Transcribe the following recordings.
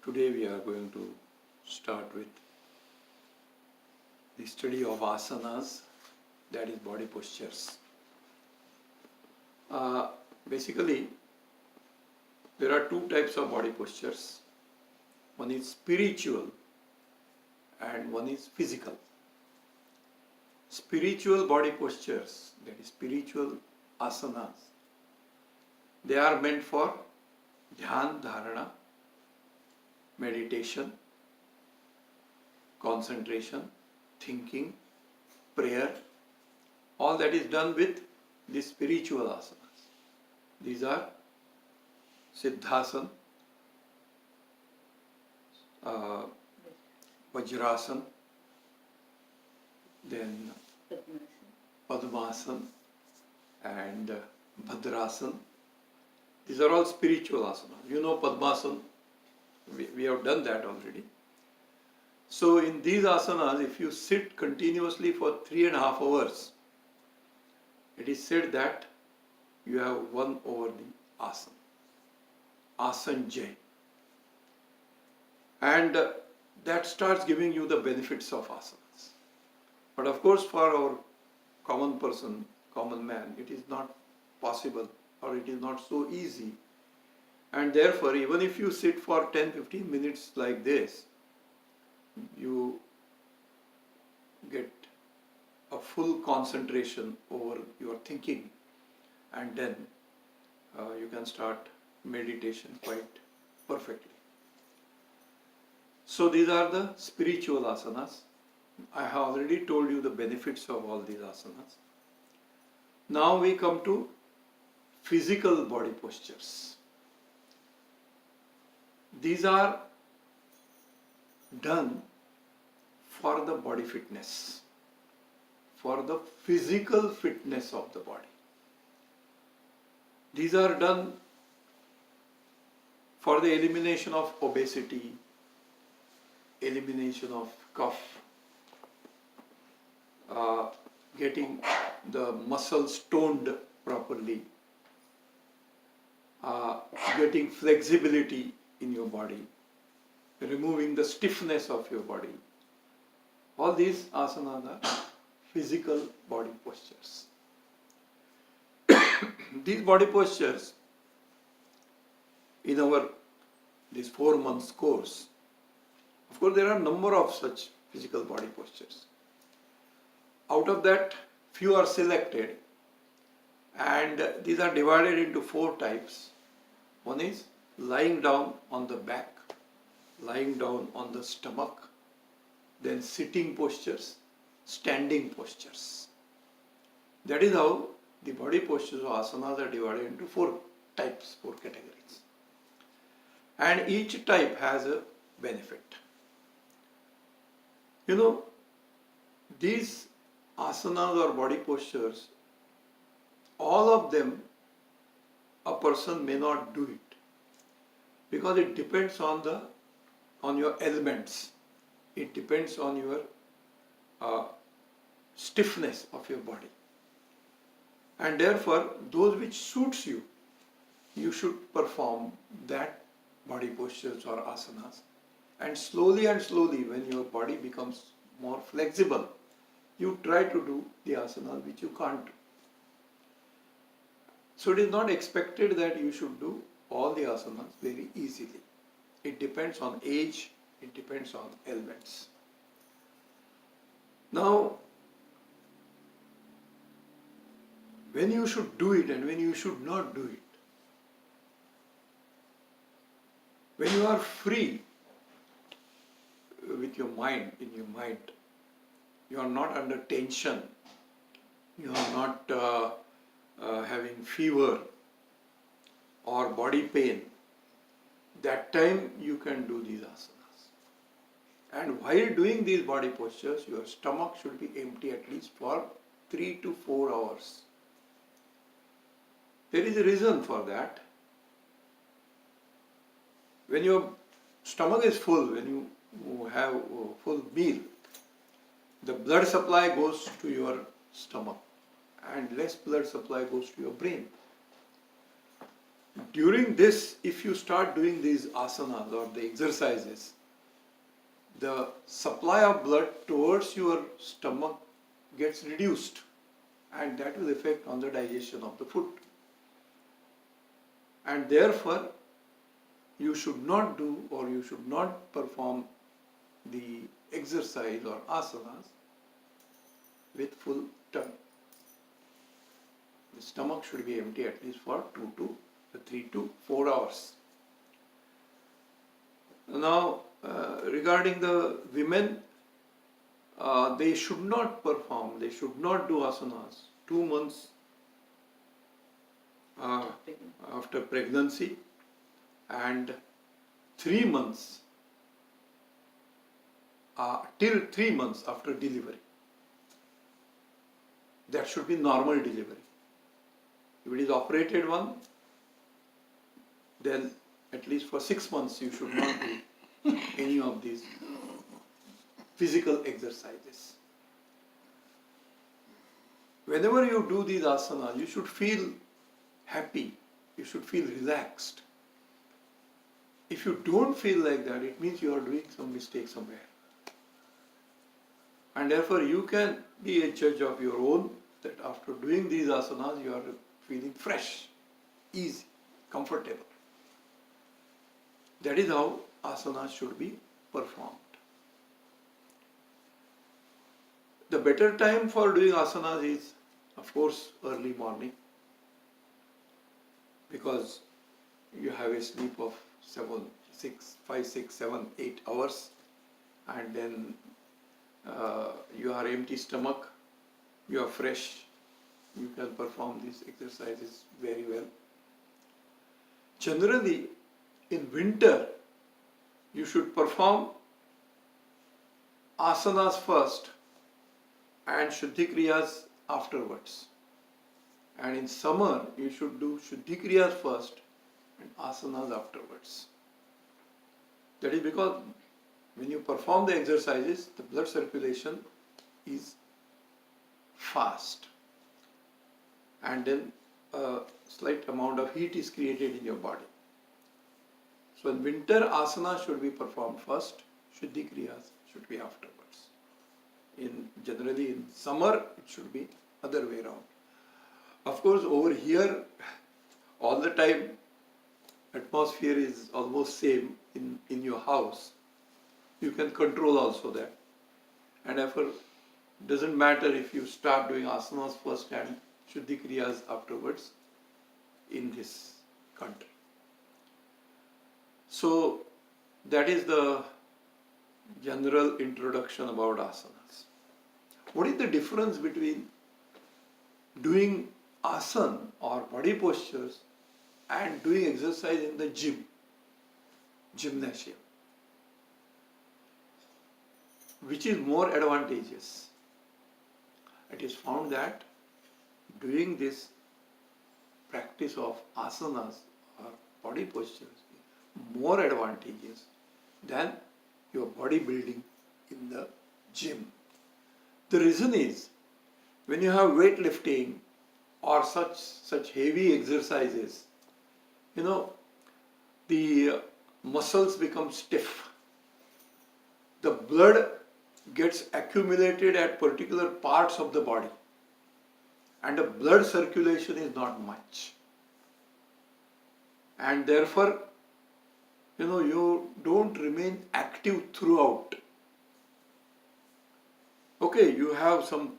Today we are going to start with the study of asanas, that is body postures. Basically, there are two types of body postures. One is spiritual and one is physical. Spiritual body postures, that is spiritual asanas, they are meant for dhyan dharana, meditation, concentration, thinking, prayer. All that is done with the spiritual asanas. These are Siddhasana, Vajrasana, then Padmasana and Bhadrasana. These are all spiritual asanas. You know Padmasana, we have done that already. So in these asanas, if you sit continuously for 3.5 hours, it is said that you have won over the asana. Asanjay. And that starts giving you the benefits of asanas. But of course, for our common person, common man, it is not possible or it is not so easy. And therefore, even if you sit for 10-15 minutes like this, you get a full concentration over your thinking, and then you can start meditation quite perfectly. So these are the spiritual asanas. I have already told you the benefits of all these asanas. Now we come to physical body postures. These are done for the body fitness, for the physical fitness of the body. These are done for the elimination of obesity, elimination of cough, getting the muscles toned properly, getting flexibility in your body, removing the stiffness of your body. All these asanas are physical body postures. These body postures, in our this 4 months course, of course there are a number of such physical body postures. Out of that, few are selected, and these are divided into 4 types. One is lying down on the back, lying down on the stomach, then sitting postures, standing postures. That is how the body postures of asanas are divided into 4 types, 4 categories. And each type has a benefit. You know, these asanas or body postures, all of them, a person may not do it, because it depends on your elements. It depends on your stiffness of your body. And therefore, those which suits you, you should perform that body postures or asanas. And slowly, when your body becomes more flexible, you try to do the asanas which you can't do. So it is not expected that you should do all the asanas very easily. It depends on age, it depends on elements. Now, when you should do it and when you should not do it, when you are free with your mind, in your mind, you are not under tension, you are not having fever or body pain, that time you can do these asanas. And while doing these body postures, your stomach should be empty at least for 3 to 4 hours. There is a reason for that. When your stomach is full, when you have a full meal, the blood supply goes to your stomach and less blood supply goes to your brain. during this, if you start doing these asanas or the exercises, the supply of blood towards your stomach gets reduced, and that will affect on the digestion of the food. And therefore, you should not do or you should not perform the exercise or asanas with full tummy. The stomach should be empty at least for 3 to 4 hours. Now, regarding the women, they should not perform, they should not do asanas 2 months after pregnancy and 3 months till 3 months after delivery. That should be normal delivery. If it is operated one, then at least for 6 months you should not do any of these physical exercises. Whenever you do these asanas, you should feel happy, you should feel relaxed. If you don't feel like that, it means you are doing some mistake somewhere. And therefore you can be a judge of your own, that after doing these asanas you are feeling fresh, easy, comfortable. That is how asanas should be performed. The better time for doing asanas is, of course, early morning, because you have a sleep of 5, 6, 7, 8 hours, and then you are empty stomach, you are fresh, you can perform these exercises very well. Generally, in winter, you should perform asanas first and Shuddhi Kriyas afterwards. And in summer, you should do Shuddhi Kriyas first and asanas afterwards. That is because when you perform the exercises, the blood circulation is fast, and then a slight amount of heat is created in your body. So in winter, asana should be performed first, Shuddhi Kriyas should be afterwards. Generally in summer, it should be other way around. Of course, over here, all the time, atmosphere is almost same in your house. You can control also that. And therefore, doesn't matter if you start doing asanas first and Shuddhi Kriyas afterwards in this country. So, that is the general introduction about asanas. What is the difference between doing asana or body postures and doing exercise in the gymnasium? Which is more advantageous? It is found that doing this practice of asanas or body postures is more advantageous than your body building in the gym. The reason is, when you have weightlifting or such heavy exercises, the muscles become stiff. The blood gets accumulated at particular parts of the body, and the blood circulation is not much. And therefore, you don't remain active throughout. Okay, you have some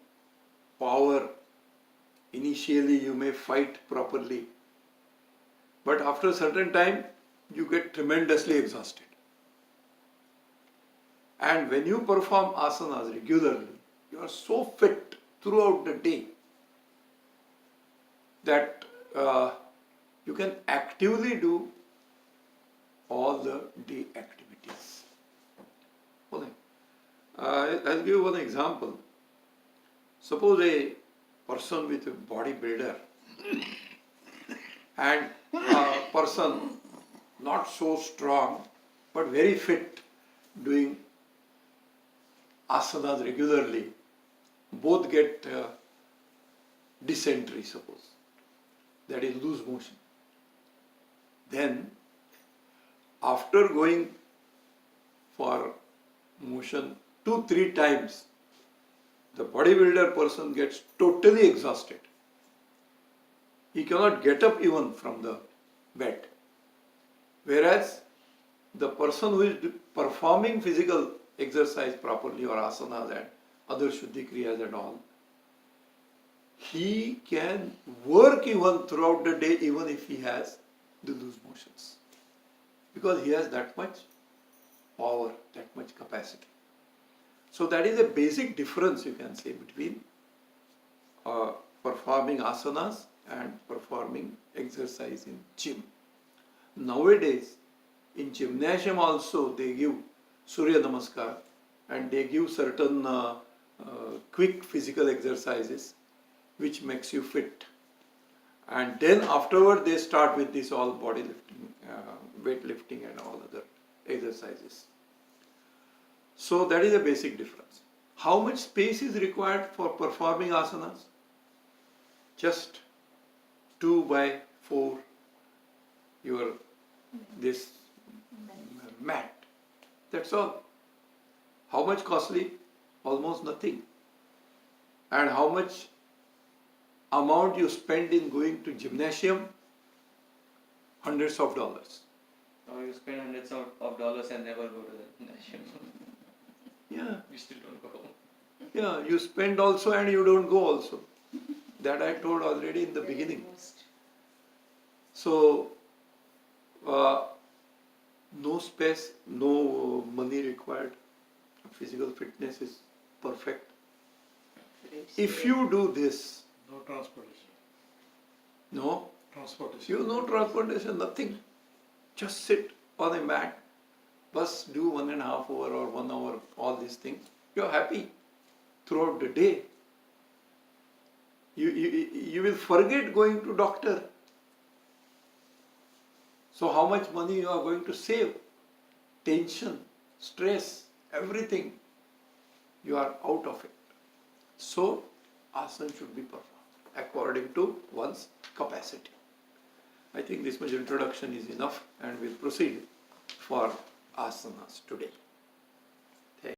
power. Initially, you may fight properly. But after a certain time, you get tremendously exhausted. And when you perform asanas regularly, you are so fit throughout the day that you can actively do all the day activities. I'll give you one example. Suppose a person with a bodybuilder and a person not so strong but very fit doing asanas regularly, both get dysentery, suppose. That is loose motion. Then, after going for motion 2-3 times, the bodybuilder person gets totally exhausted. He cannot get up even from the bed. Whereas the person who is performing physical exercise properly or asanas and other shuddhi kriyas and all, he can work even throughout the day even if he has the loose motions. Because he has that much power, that much capacity. So that is a basic difference, you can say, between performing asanas and performing exercise in gym. Nowadays, in gymnasium also they give Surya Namaskar and they give certain quick physical exercises which makes you fit. And then afterward they start with this all body lifting, weightlifting and all other exercises. So that is a basic difference. How much space is required for performing asanas? Just 2x4 your this mat. That's all. How much costly? Almost nothing. And how much amount you spend in going to gymnasium? Hundreds of dollars. Or you spend hundreds of dollars and never go to the gymnasium. Yeah. You still don't go home. Yeah, you spend also and you don't go also. That I told already in the beginning. So, no space, no money required. Physical fitness is perfect. If you do this, No transportation. no Transportation. transportation, nothing. Just sit on a mat, bus do 1.5 hours or 1 hour, all these things. You're happy throughout the day. You will forget going to doctor. So how much money you are going to save? Tension, stress, everything. You are out of it. So asana should be performed according to one's capacity. I think this much introduction is enough and we'll proceed for asanas today.